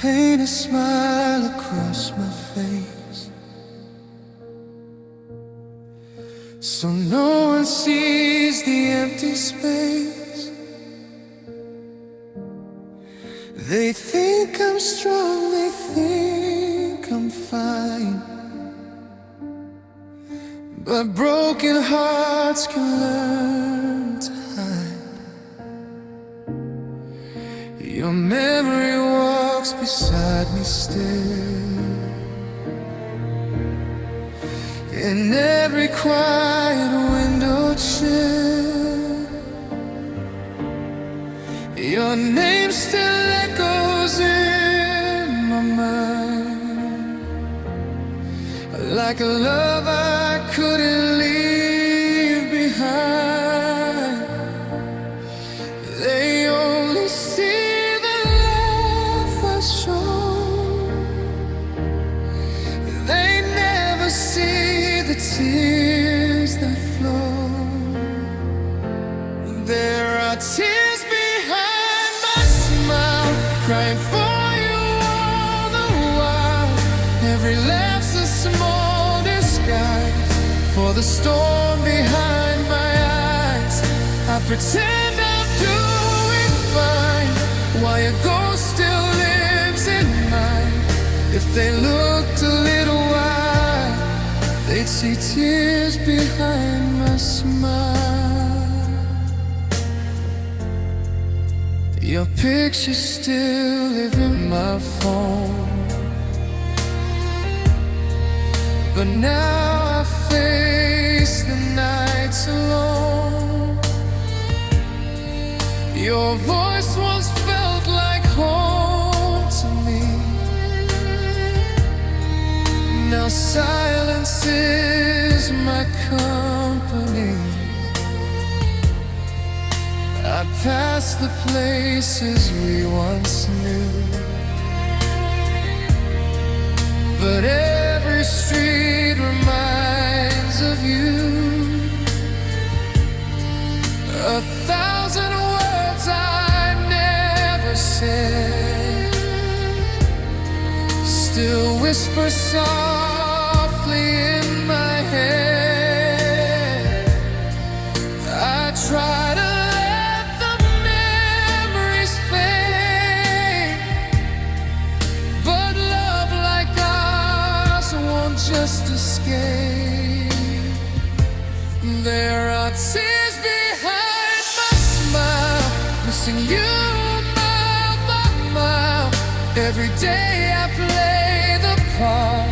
paint a smile across my face, so no one sees the empty space. They think I'm strong, they think I'm fine, but broken hearts can learn to hide. Your memory walks beside me still, in every quiet window chill. Your name still echoes in my mind, like a love I couldn't leave behind. They only see the love I show, they never see the tears that flow. There are tears behind my smile, crying for you all the while. Every laugh's a small disguise for the storm behind my eyes. I pretend I'm doing fine, while your ghost still lives in mine. If they looked a little while, they'd see tears behind my smile. Your picture still live in my phone, but now I face the nights alone. Your voice once felt like home to me, now silence is my company. I pass the places we once knew, but every street reminds of you. 1,000 words I never said still whisper softly in my head. I try to let the memories fade, but love like ours won't just escape. There are tears behind my smile, missing you mile by mile. Every day I play the part,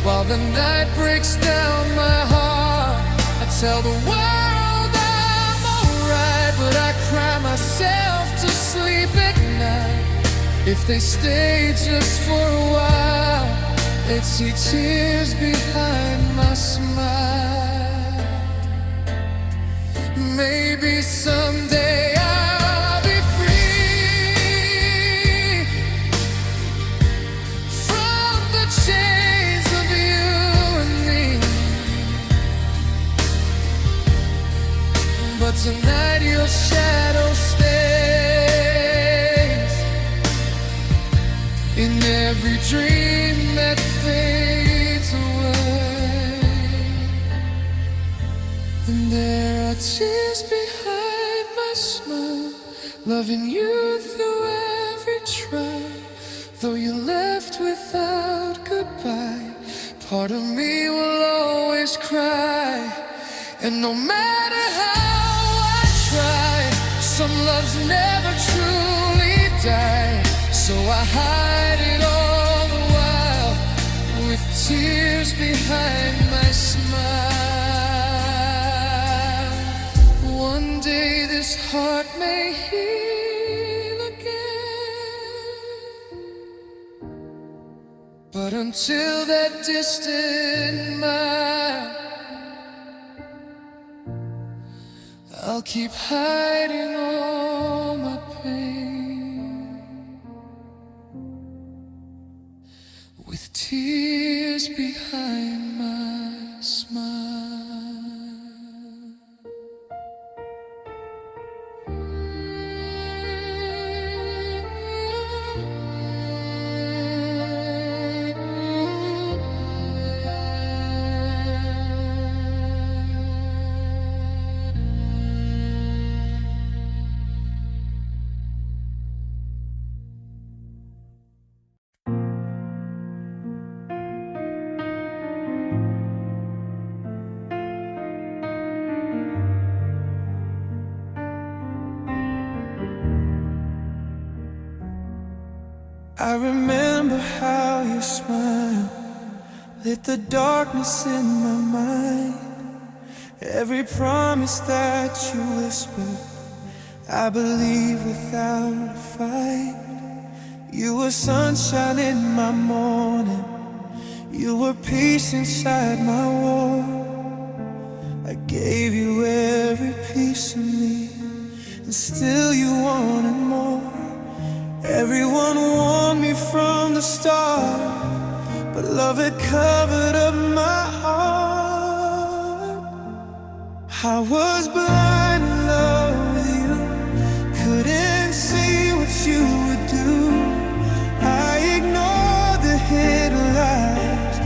while the night breaks down my heart. I tell the world I'm alright, but I cry myself to sleep at night. If they stay just for a while, they'd see tears behind my smile. Maybe someday I'll be free from the chains of you and me, but tonight your shadow stays in every dream that fades away. And there are tears behind my smile, loving you through every trial. Though you left without goodbye, part of me will always cry. And no matter how I try, some loves never truly die. So I hide it all the while, with tears behind my smile. One day this heart may heal again, but until that distant mile, I'll keep hiding all my pain, with tears behind my smile. I remember how your smile lit the darkness in my mind. Every promise that you whispered, I believe without a fight. You were sunshine in my morning, you were peace inside my war. I gave you every piece of me, and still you wanted more. Everyone warned me from the start, but love had covered up my heart. I was blind in love with you, couldn't see what you would do. I ignored the hidden lies,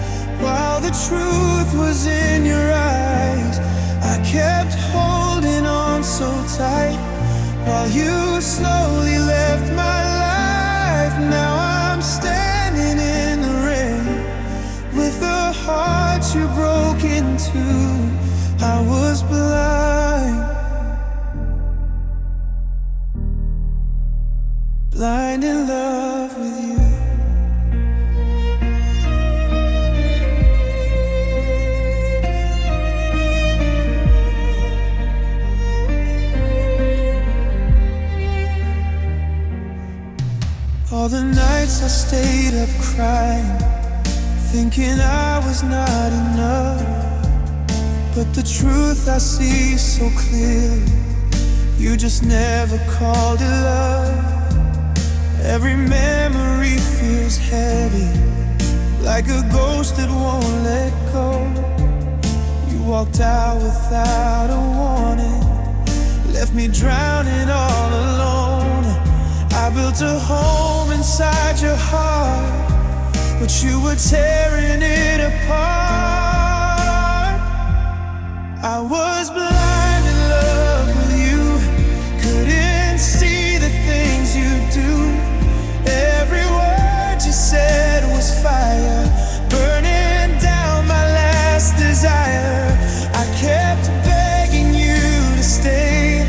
while the truth was in your eyes. I kept holding on so tight, while you slowly left my life. Now I'm standing in the rain, with a heart you broke into. I was blind, blind in love with you. All the nights I stayed up crying, thinking I was not enough. But the truth I see so clearly, you just never called it love. Every memory feels heavy, like a ghost that won't let go. You walked out without a warning, left me drowning all alone. I built a home inside your heart, but you were tearing it apart. I was blind in love with you, couldn't see the things you do. Every word you said was fire, burning down my last desire. I kept begging you to stay,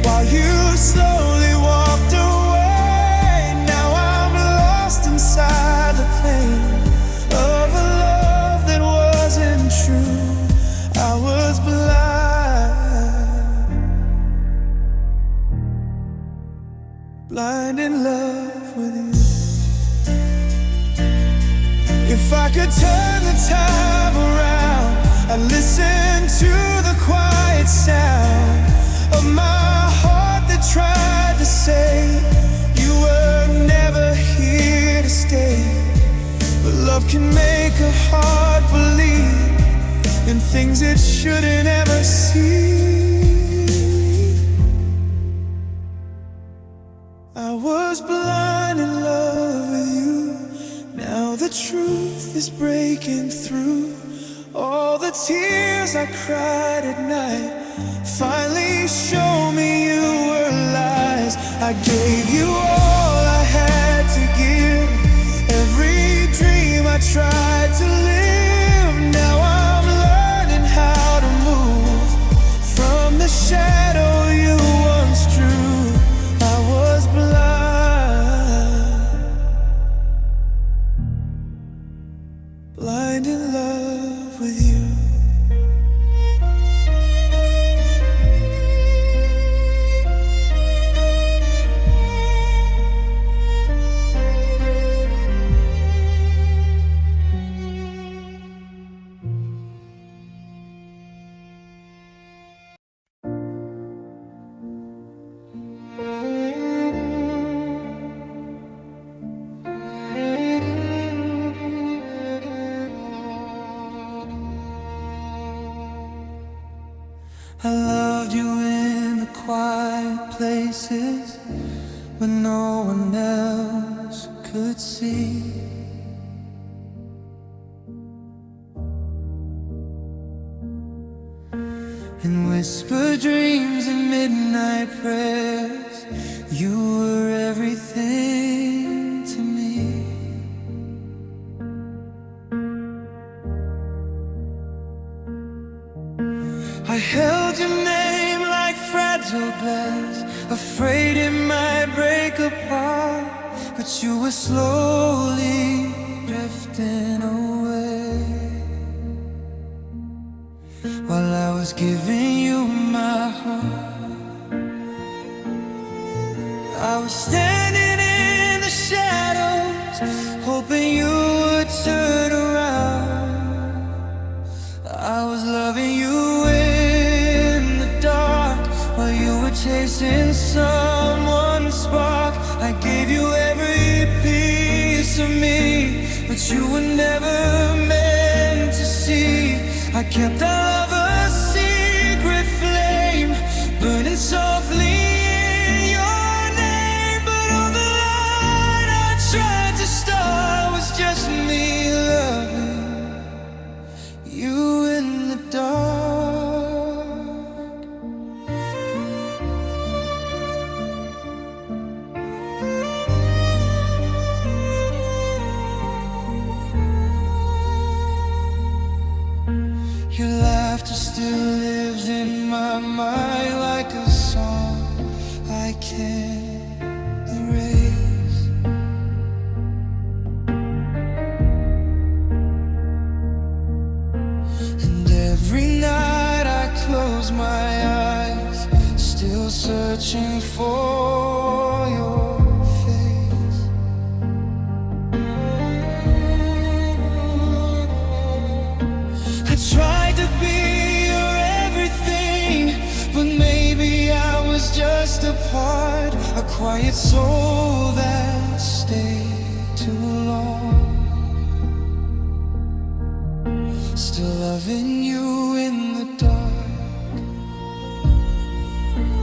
while you slowly walked away. Now I'm lost inside the pain of a love that wasn't true. I was blind, blind in love with you. If I could turn the time around, I'd listen to the quiet sound of my heart that tried to say you were never here to stay. But love can make a heart believe in things it shouldn't ever see. I was blind in love with you, now the truth is breaking through. All the tears I cried at night finally show me you were lies. I gave you all I had to give, every dream I tried to live. Now I'm learning how to move from the shadow you once drew. I was blind, blind in love with you. I loved you in the quiet places when no one else could see. In whispered dreams and midnight prayers, you were everything to me. I held your name fragile glass, afraid it might break apart. But you were slowly drifting away, while I was giving you my heart. I was standing in the shadows, hoping you would turn around. I was loving you in the dark, while you were chasing someone's spark. I gave you every piece of me, but you were never meant to see. I kept our love a secret flame, burning softly in your name. But all the light I tried to start was just me loving you in the dark. Your laughter still lives in my mind like a song I can't erase. And every night I close my eyes, still searching for your face. I tried to be your everything, but maybe I was just a part, a quiet soul that stayed too long. Still loving you in the dark.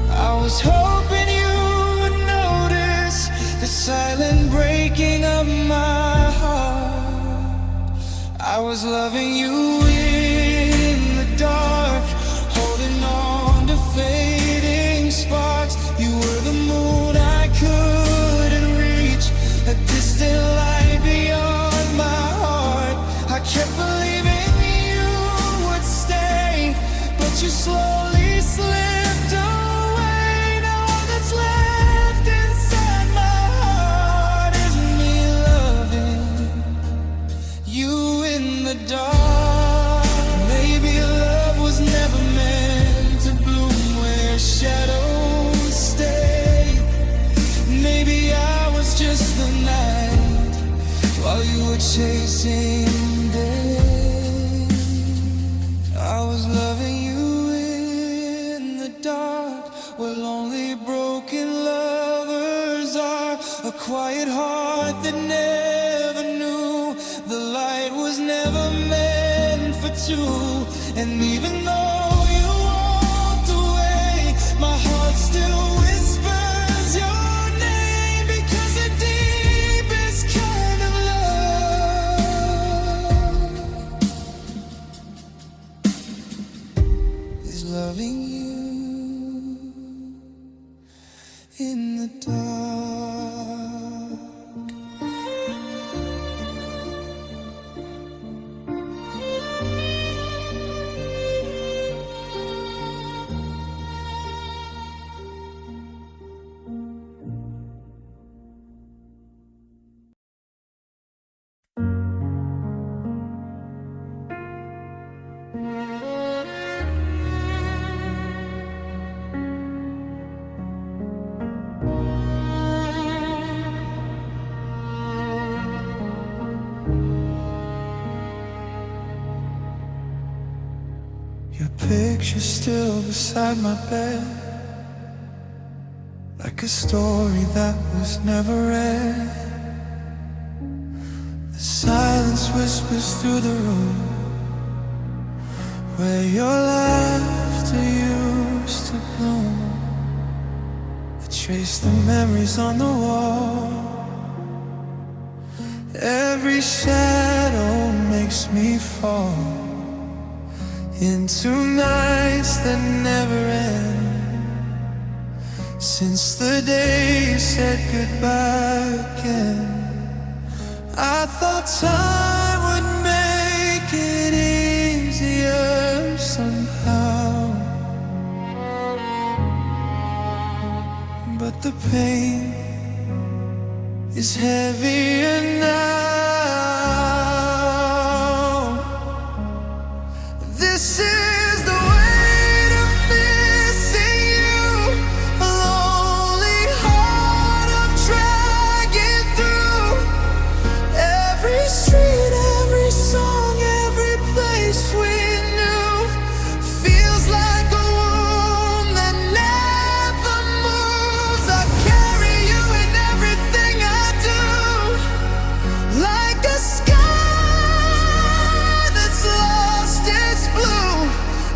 I was hoping you would notice the silent breaking of my heart. I was loving you in the dark, holding on to fading sparks. You were the moon I couldn't reach, a distant light beyond my heart. I kept believing you would stay, but you slowly slipped away. Now all that's left inside my heart is me loving you in the dark. Maybe love was never meant to bloom where shadows stay. Maybe I was just the night while you were chasing day. I was loving you in the dark, where lonely broken lovers are. A quiet heart that never knew the light was never meant for two. And even though you walked away, my heart still whispers your name, because the deepest kind of love is loving you in the dark. Your picture's still beside my bed, like a story that was never read. The silence whispers through the room, where your laughter used to bloom. I trace the memories on the wall. Every shadow makes me fall into nights that never end. Since the day you said goodbye again, I thought time would make it easier somehow. But the pain is heavier now. This is the weight of missing you, a lonely heart I'm dragging through. Every street, every song, every place we knew feels like a wound that never moves. I carry you in everything I do, like a sky that's lost its blue.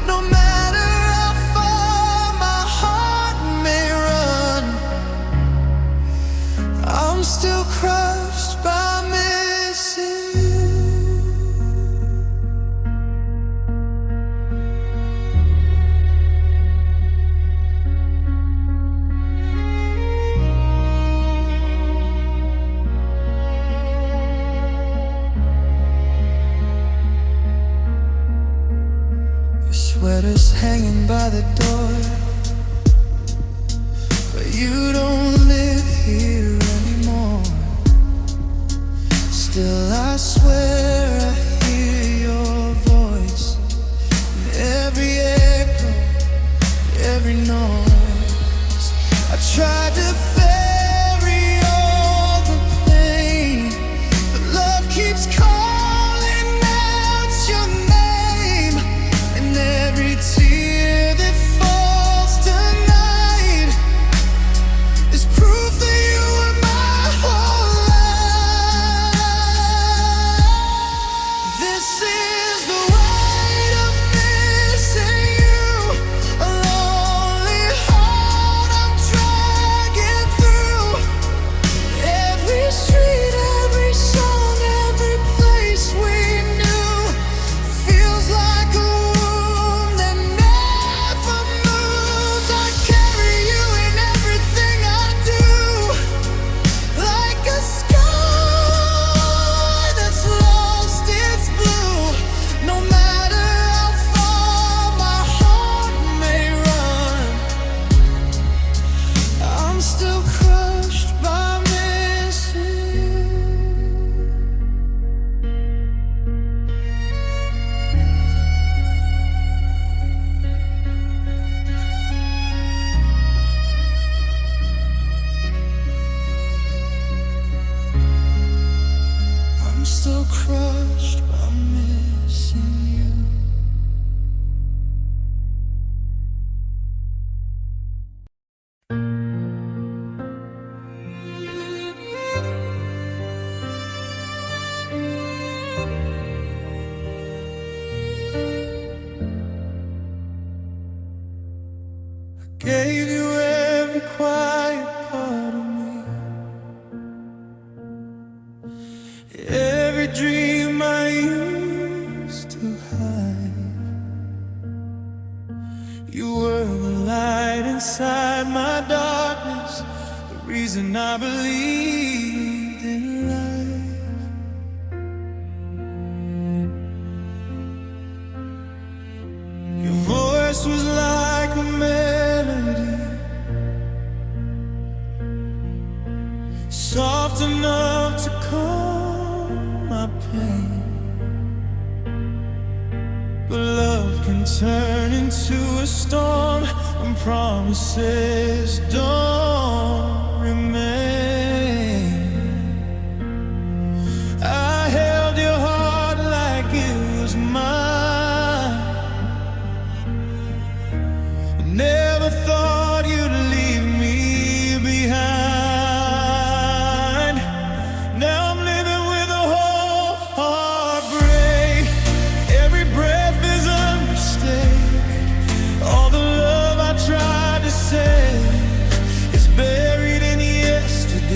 No matter how far my heart may run, I'm still crushed by missing you. Your sweater's hanging by the door, but you don't live here anymore. Still I swear I hear your voice in every echo, every noise. I tried to bury all the pain, but love keeps calling out your name. And every tear that falls tonight is proof that you were my whole life. This is the weight of missing you, a lonely heart I'm dragging through. Every street, every song, every place we knew feels like a wound that never moves. I carry you in everything I do, like a sky that's lost its blue. No matter how far my heart may run, I'm still crushed by missing you. I'm still crushed by missing you. Gave you every quiet part of me, every dream I used to hide. You were the light inside my darkness, the reason I believed in life. Your voice was like a melody, soft enough to calm my pain. But love can turn into a storm when promises don't remain. I held your heart like it was mine. Never thought you'd leave me behind. Now I'm living with a whole heartbreak. Every breath is a mistake. All the love I tried to save is buried in yesterday.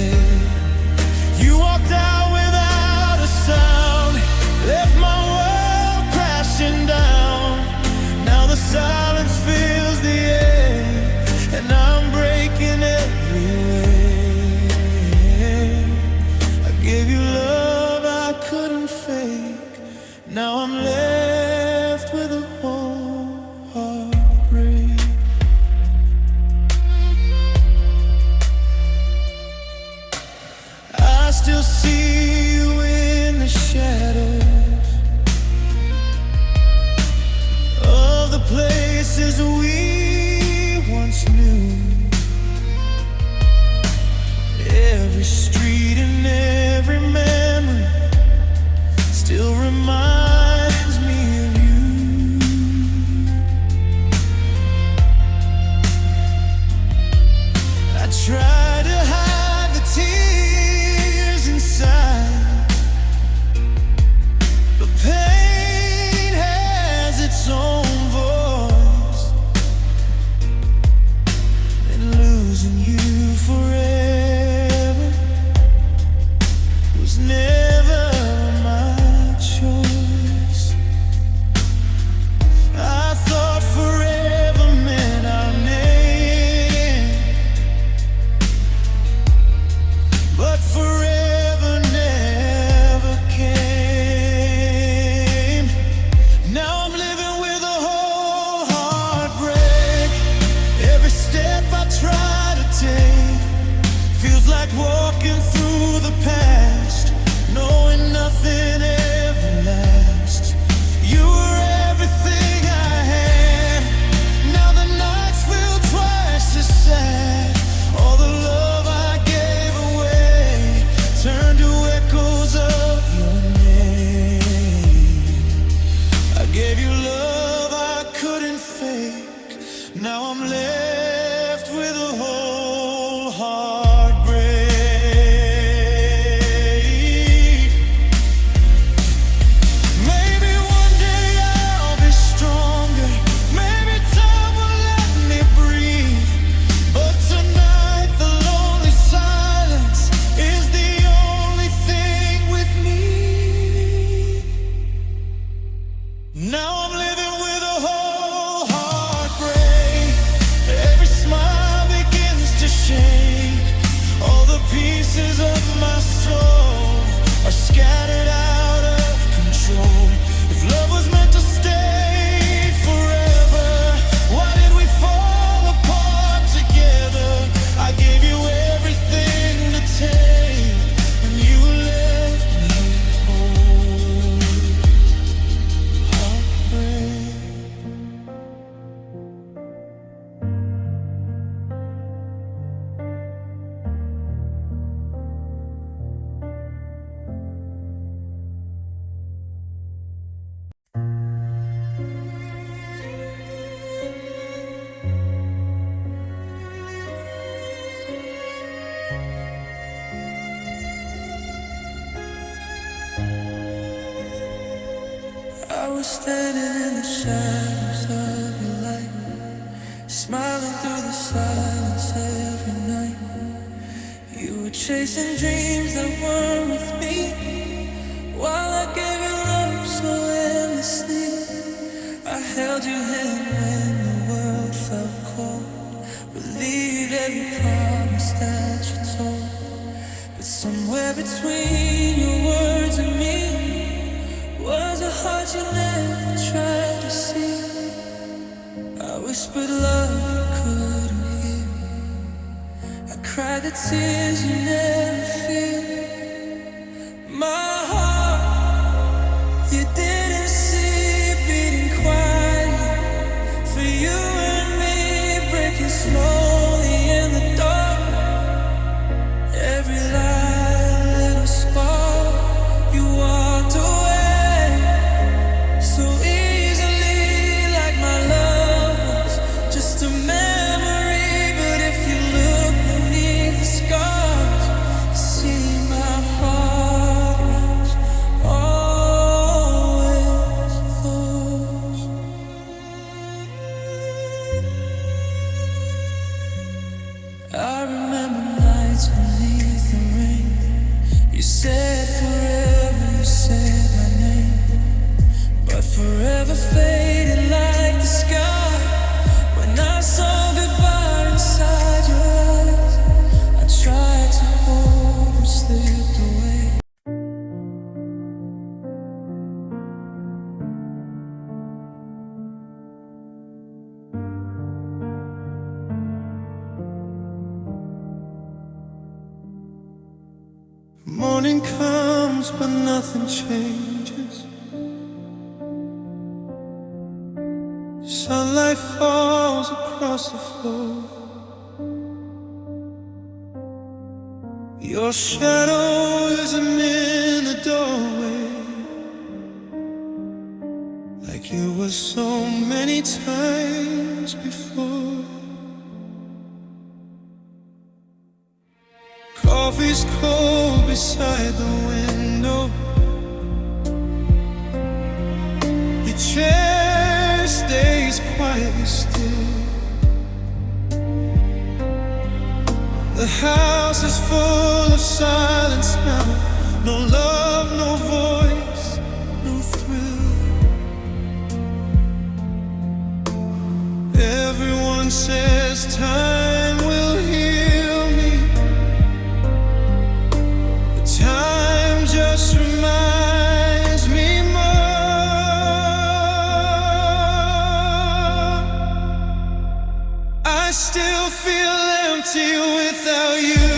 was standing in the shadows of your light, smiling through the silence every night. You were chasing dreams that weren't with me, while I gave you love so endlessly. I held your hand when the world felt cold, believed every promise that you told. But somewhere between your words and me was a heart you never tried to see. I whispered love you couldn't hear, I cried the tears you never feel. My heart, you didn't see, beating quietly for you and me, breaking slowly in the dark. Every light, little spark, you walked away so easily, like my love was just a memory. But if you look beneath the scars, you see my heart was always yours. I remember nights beneath the rain. You said forever, you said my name, but forever faded like the sky. When I saw goodbye inside your eyes, I tried to hold and slipped away. Morning comes, but nothing changes. Sunlight falls across the floor. Your shadow isn't in the doorway, like it was so many times before. Coffee's cold beside the window. Your chair stays quietly still. The house is full of silence now. No love, no voice, no thrill. Everyone says time will heal me. Time just reminds me more. I still feel empty without you,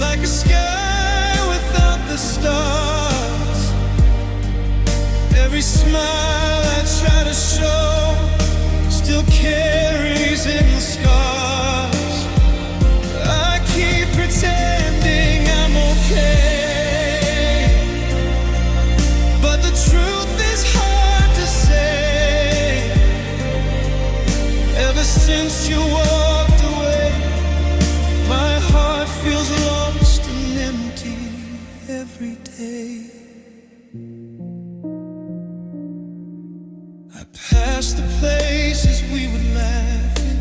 like a sky without the stars. Every smile I try to show still carries hidden scars. I keep pretending I'm okay, but the truth is hard to say. Ever since you walked away, my heart feels lost and empty every day. I pass the places we would laugh in,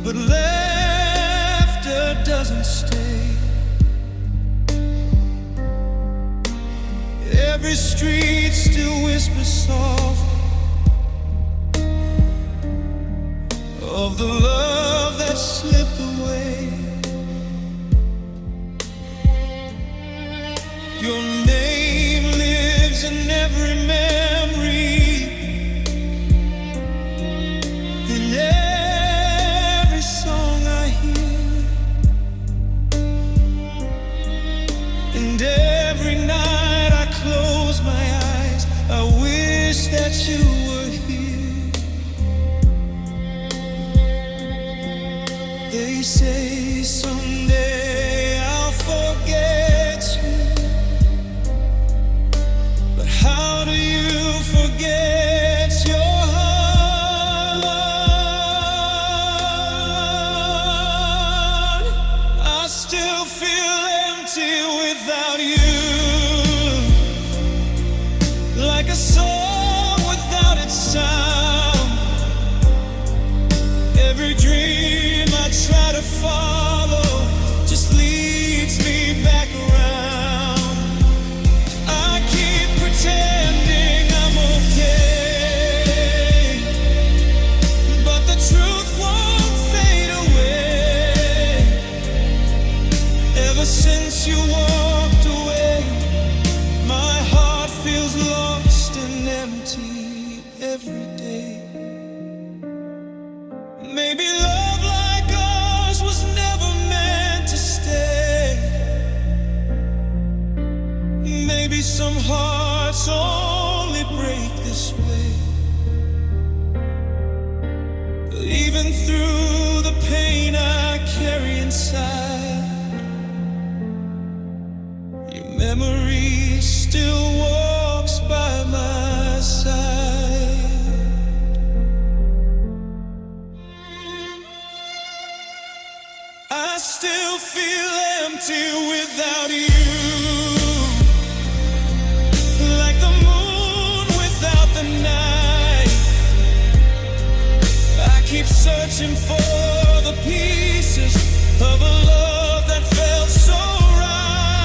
but laughter doesn't stay. Every street still whispers soft of the love that slipped away. Your name lives in every memory, in every song I hear, and every night I close my eyes, I wish that you were here. They say someday I'll forget you, but how do you forget your heart? I still feel empty with without you, like a song without its sound. Every dream I try to follow just leads me back around. I keep pretending I'm okay, but the truth won't fade away. Ever since you walked away, my heart feels lost and empty every day. Maybe love like ours was never meant to stay. Maybe some hearts only break this way. Even through the pain I carry inside, your memory still walks by my side. I still feel empty without you, like the moon without the night. I keep searching for the pieces of a love that felt so right.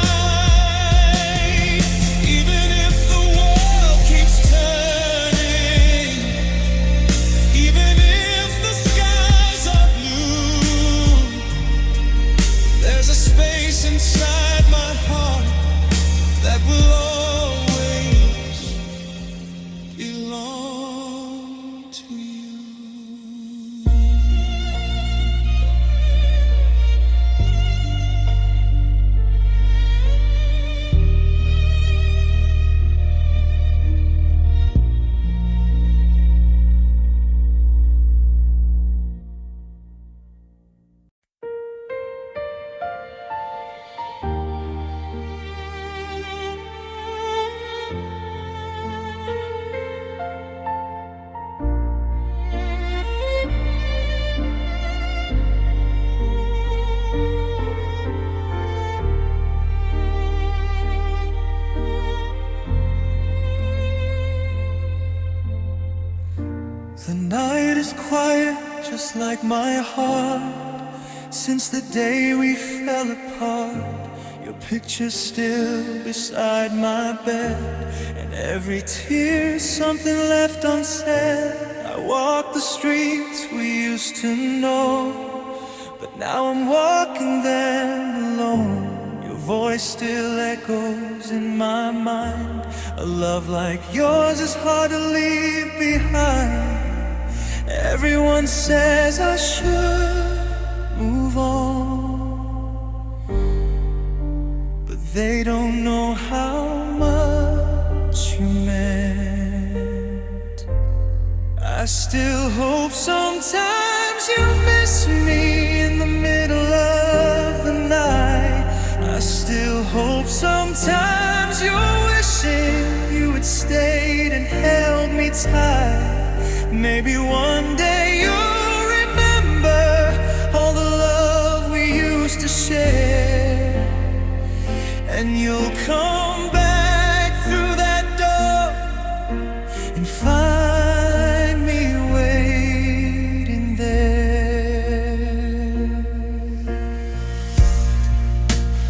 Even if the world keeps turning, even if the skies are blue, there's a space inside my heart that will always belong to you. The night is quiet, just like my heart. Since the day we fell apart, your picture's still beside my bed, and every tear something left unsaid. I walk the streets we used to know, but now I'm walking them alone. Your voice still echoes in my mind. A love like yours is hard to leave behind. Everyone says I should move on, but they don't know how much you meant. I still hope sometimes you miss me in the middle of the night. I still hope sometimes you're wishing you had stayed and held me tight. Maybe one day you'll remember all the love we used to share, and you'll come back through that door and find me waiting there.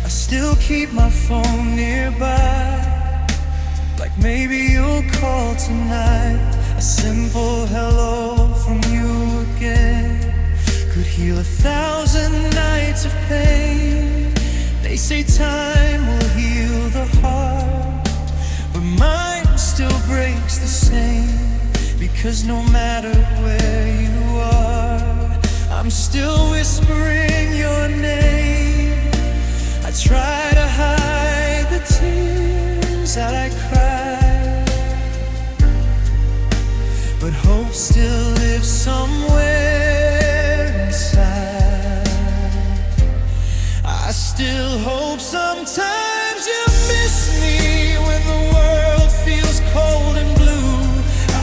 I still keep my phone nearby, like maybe you'll call tonight. A simple hello from you again could heal 1,000 nights of pain. They say time will heal the heart, but mine still breaks the same. Because no matter where you are, I'm still whispering your name. I try to hide the tears that I cry, but hope still lives somewhere inside. I still hope sometimes you miss me when the world feels cold and blue.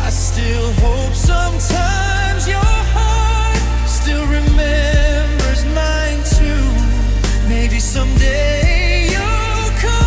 I still hope sometimes your heart still remembers mine too. Maybe someday you'll come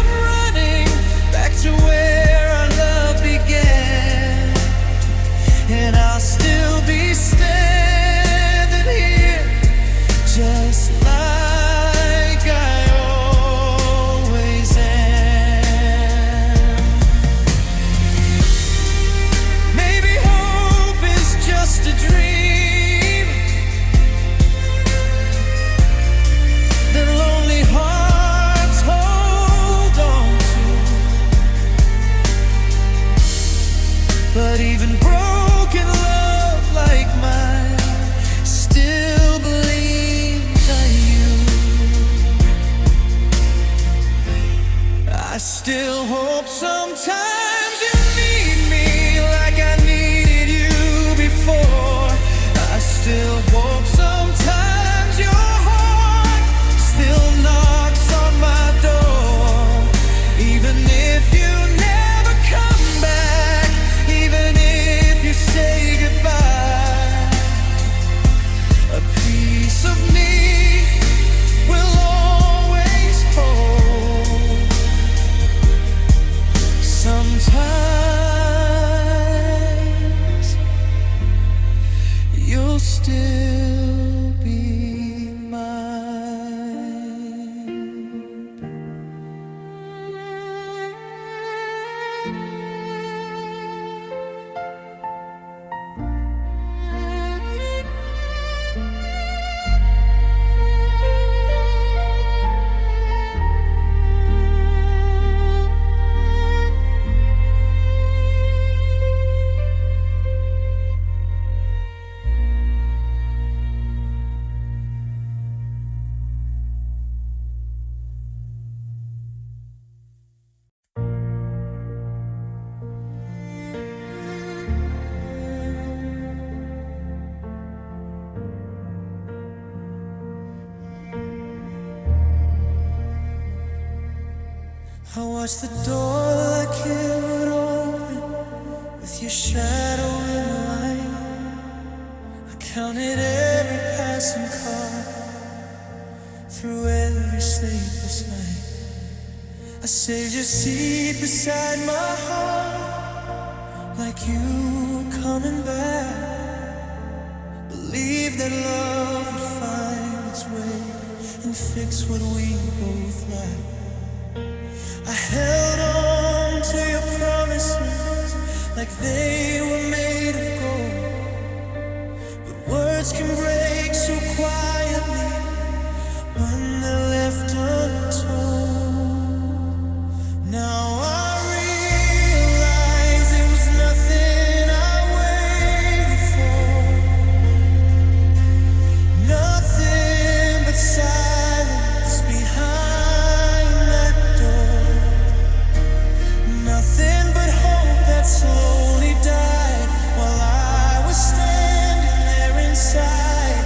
still hope sometimes you need me like I needed you before. I still hope sometimes your heart still knocks on my door. Even if you never come back, even if you say goodbye, a piece of me will always hold. Sometimes you'll still be mine. I watched the door like it would open with your shadow in the light. I counted every passing car through every sleepless night. I saved your seat beside my heart like you were coming back. Believe that love would find its way and fix what we both lack. I held on to your promises like they were made of gold. But words can break so quietly when they're left untold. Now I realize it was nothing I waited for. Nothing but silence behind that door. Nothing but hope that slowly died while I was standing there inside.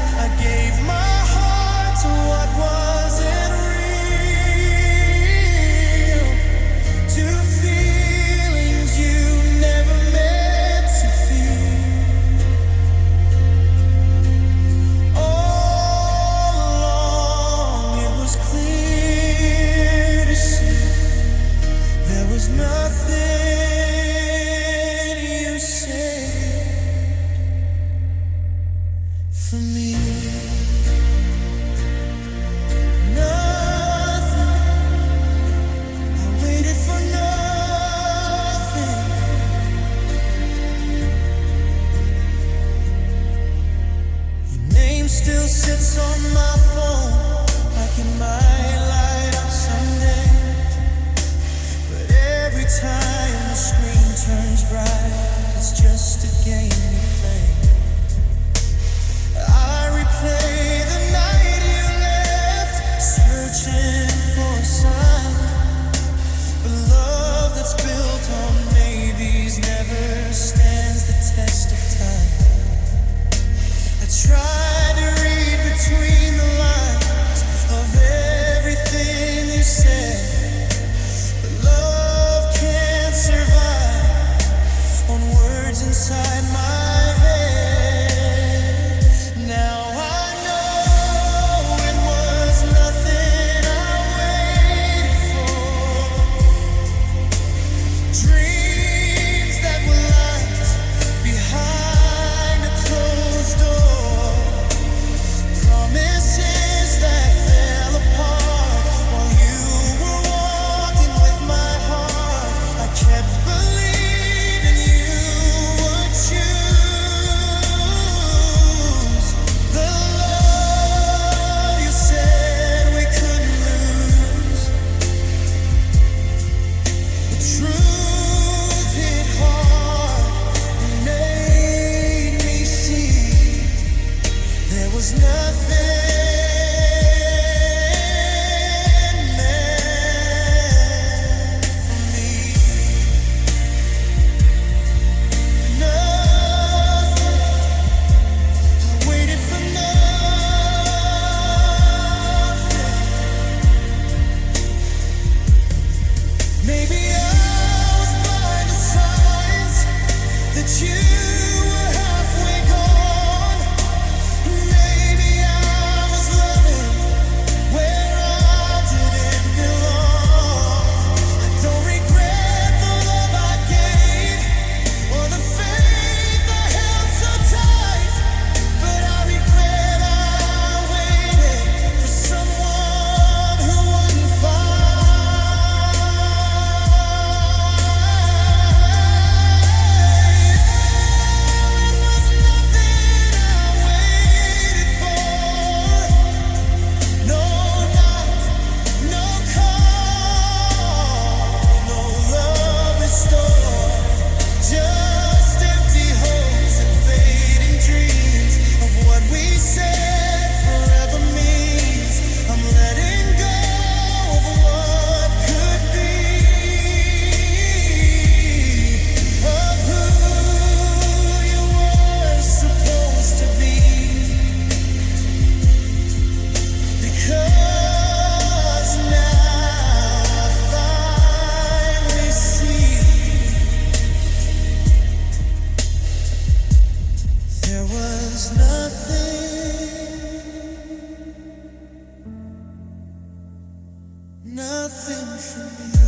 nothing from you.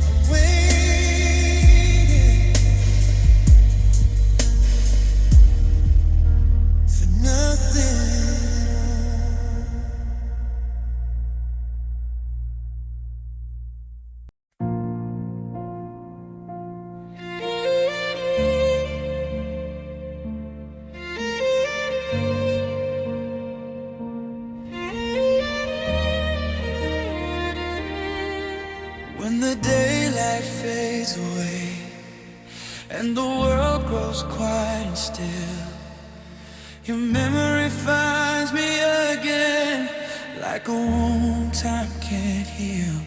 I'm waiting for nothing. When the daylight fades away and the world grows quiet and still, your memory finds me again, like a wound time can't heal.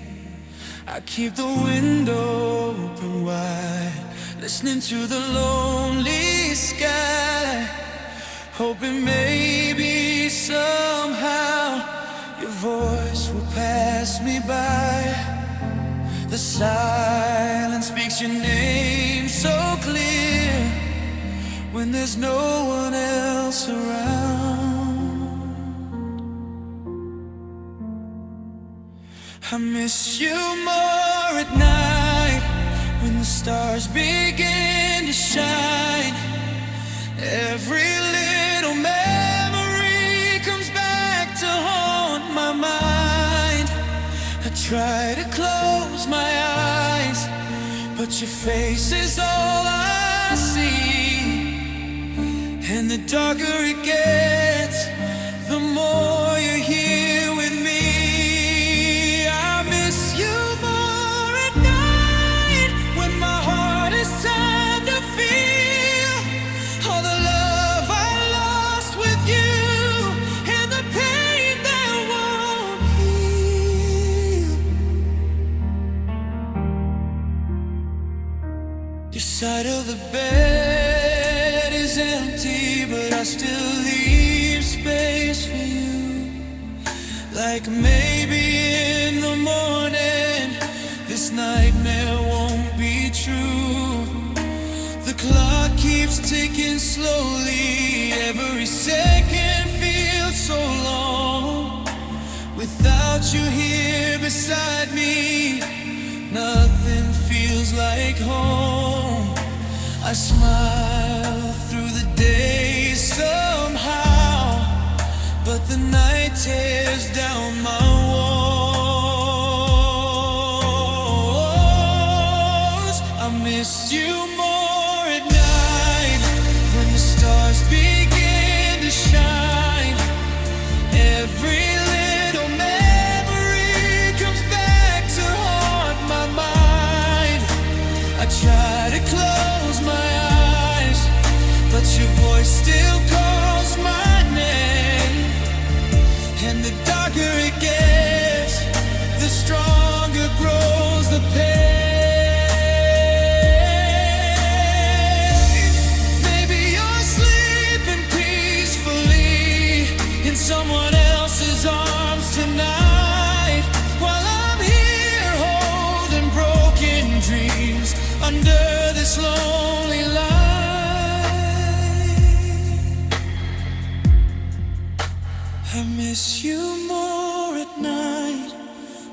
I keep the window open wide, listening to the lonely sky, hoping maybe somehow your voice will pass me by. The silence speaks your name so clear when there's no one else around. I miss you more at night when the stars begin to shine. Every little memory comes back to haunt my mind. I try to close my eyes, but your face is all I see. And the darker it gets, the more you're here with me. I miss you more at night when my heart is time to feel all the love I lost with you and the pain that won't heal. Your side of the bed is empty, but I still leave space for you. Like maybe in the morning this nightmare won't be true. The clock keeps ticking slowly, every second feels so long. Without you here beside me, nothing feels like home. I smile through the day somehow, but the night tears down my walls. I miss you more at night when the stars begin to shine. Every little memory comes back to haunt my mind. I try to close my eyes, but your voice still calls my name. And the darker it gets, the stronger grows the pain. Maybe you're sleeping peacefully in someone else's arms tonight, while I'm here holding broken dreams under this lonely light. I miss you more at night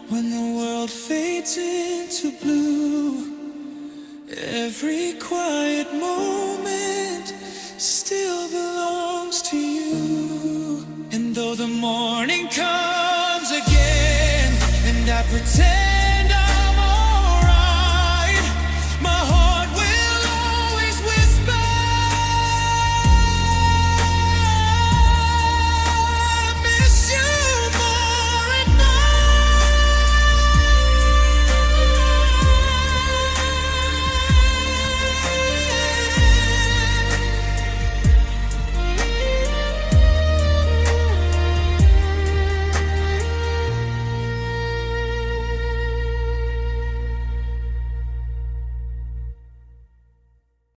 when the world fades into blue. Every quiet moment still belongs to you. And though the morning comes